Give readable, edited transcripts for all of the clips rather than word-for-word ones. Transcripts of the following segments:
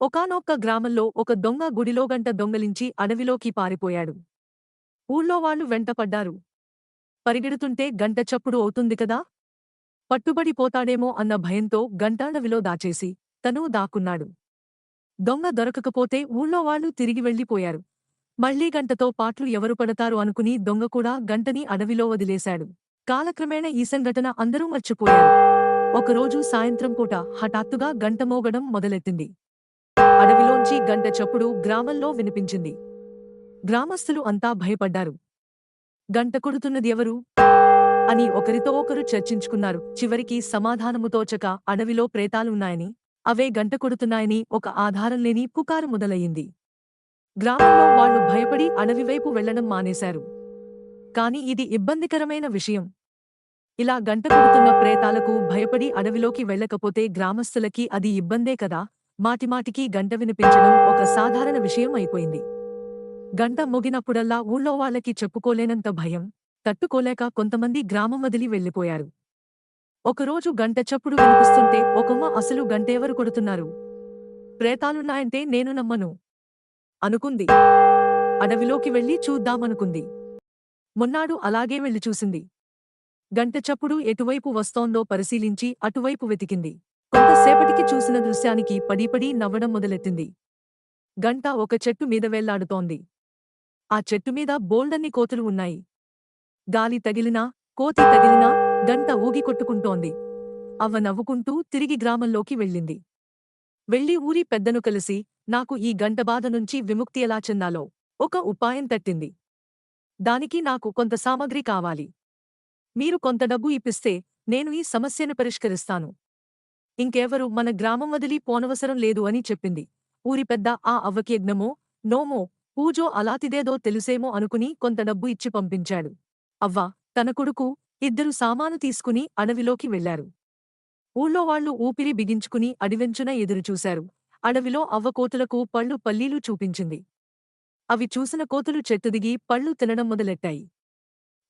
ఒకానొక గ్రామంలో ఒక దొంగ గుడిలో గంట దొంగలించి అడవిలోకి పారిపోయాడు. ఊళ్ళో వాళ్ళు వెంటపడ్డారు. పరిగెడుతుంటే గంట చప్పుడు అవుతుంది కదా, పట్టుబడిపోతాడేమో అన్న భయంతో గంట అడవిలో దాచేసి తనూ దాక్కున్నాడు. దొంగ దొరకకపోతే ఊళ్ళో వాళ్ళు తిరిగి వెళ్ళిపోయారు. మళ్లీ గంటతో పాట్లు ఎవరు పడతారు అనుకుని దొంగ కూడా గంటని అడవిలో వదిలేశాడు. కాలక్రమేణా ఈ సంఘటన అందరూ మర్చిపోయారు. ఒకరోజు సాయంత్రం పూట హఠాత్తుగా గంట మోగడం మొదలెట్టింది. అడవిలోంచి గంట చప్పుడు గ్రామంలో వినిపించింది. గ్రామస్తులు అంతా భయపడ్డారు. గంట కొడుతున్నది ఎవరు అని ఒకరితో ఒకరు చర్చించుకున్నారు. చివరికి సమాధానము తోచక అడవిలో ప్రేతాలున్నాయని, అవే గంట కొడుతున్నాయని ఒక ఆధారం లేని పుకారు మొదలయ్యింది. గ్రామంలో వాళ్ళు భయపడి అడవివైపు వెళ్లడం మానేశారు. కాని ఇది ఇబ్బందికరమైన విషయం. ఇలా గంట కొడుతున్న ప్రేతాలకు భయపడి అడవిలోకి వెళ్ళకపోతే గ్రామస్తులకి అది ఇబ్బందే కదా. మాటిమాటికి గంట వినిపించడం ఒక సాధారణ విషయం అయిపోయింది. గంట మోగినప్పుడల్లా ఊళ్ళో వాళ్ళకి చెప్పుకోలేనంత భయం, తట్టుకోలేక కొంతమంది గ్రామం వదిలి వెళ్ళిపోయారు. ఒకరోజు గంట చప్పుడు వినిపిస్తుంటే ఒకమ్మ అసలు గంటెవరు కొడుతున్నారు, ప్రేతాలున్నాయంటే నేను నమ్మను అనుకుంది. అడవిలోకి వెళ్లి చూద్దామనుకుంది. మొన్నాడు అలాగే వెళ్లి చూసింది. గంట చప్పుడు ఎటువైపు వస్తోందో పరిశీలించి అటువైపు వెతికింది. కొంతసేపటికి చూసిన దృశ్యానికి పడీపడీ నవ్వడం మొదలెట్టింది. గంట ఒక చెట్టు మీద వేళ్లాడుతోంది. ఆ చెట్టుమీద బోల్డన్ని కోతులు ఉన్నాయి. గాలి తగిలినా, కోతి తగిలినా గంట ఊగి కొట్టుకుంటోంది. అవ్వ నవ్వుకుంటూ తిరిగి గ్రామంలోకి వెళ్ళింది. వెళ్లి ఊరి పెద్దను కలిసి, నాకు ఈ గంట బాధ నుంచి విముక్తి ఎలా చెందాలో ఒక ఉపాయం తట్టింది. దానికి నాకు కొంత సామగ్రి కావాలి. మీరు కొంత డబ్బు ఇప్పిస్తే నేను ఈ సమస్యను పరిష్కరిస్తాను. ఇంకెవరు మన గ్రామం వదిలి పోనవసరం లేదు అని చెప్పింది. ఊరి పెద్ద ఆ అవ్వకి యజ్ఞమో, నోమో, పూజో అలాతిదేదో తెలుసేమో అనుకుని కొంత డబ్బు ఇచ్చి పంపించాడు. అవ్వ, తన కొడుకు, ఇద్దరు సామాను తీసుకుని అడవిలోకి వెళ్లారు. ఊళ్ళో వాళ్లు ఊపిరి బిగించుకుని అడివెంచున ఎదురుచూశారు. అడవిలో అవ్వ కోతులకు పళ్ళు పల్లీలు చూపించింది. అవి చూసిన కోతులు చెట్టు దిగి పళ్ళు తినడం మొదలెట్టాయి.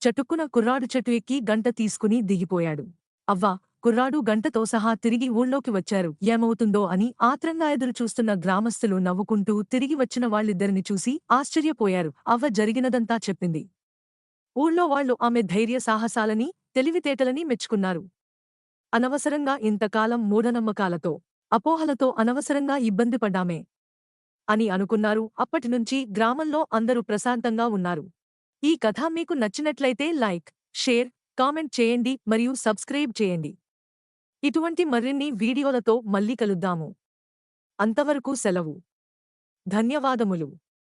చటుక్కున కుర్రాడు చెట్టు ఎక్కి గంట తీసుకుని దిగిపోయాడు. అవ్వ, కుర్రాడు గంటతో సహా తిరిగి ఊళ్ళోకి వచ్చారు. ఏమవుతుందో అని ఆత్రంగా ఎదురుచూస్తున్న గ్రామస్తులు నవ్వుకుంటూ తిరిగి వచ్చిన వాళ్ళిద్దరిని చూసి ఆశ్చర్యపోయారు. అవ్వ జరిగినదంతా చెప్పింది. ఊళ్ళో వాళ్లు ఆమె ధైర్య సాహసాలని, తెలివితేటలని మెచ్చుకున్నారు. అనవసరంగా ఇంతకాలం మూఢనమ్మకాలతో, అపోహలతో అనవసరంగా ఇబ్బంది పడ్డామే అని అనుకున్నారు. అప్పటినుంచి గ్రామంలో అందరూ ప్రశాంతంగా ఉన్నారు. ఈ కథ మీకు నచ్చినట్లయితే లైక్, షేర్, కామెంట్ చేయండి మరియు సబ్స్క్రైబ్ చేయండి. ఇటువంటి మరిన్ని వీడియోలతో మళ్ళీ కలుద్దాము. అంతవరకు సెలవు. ధన్యవాదములు.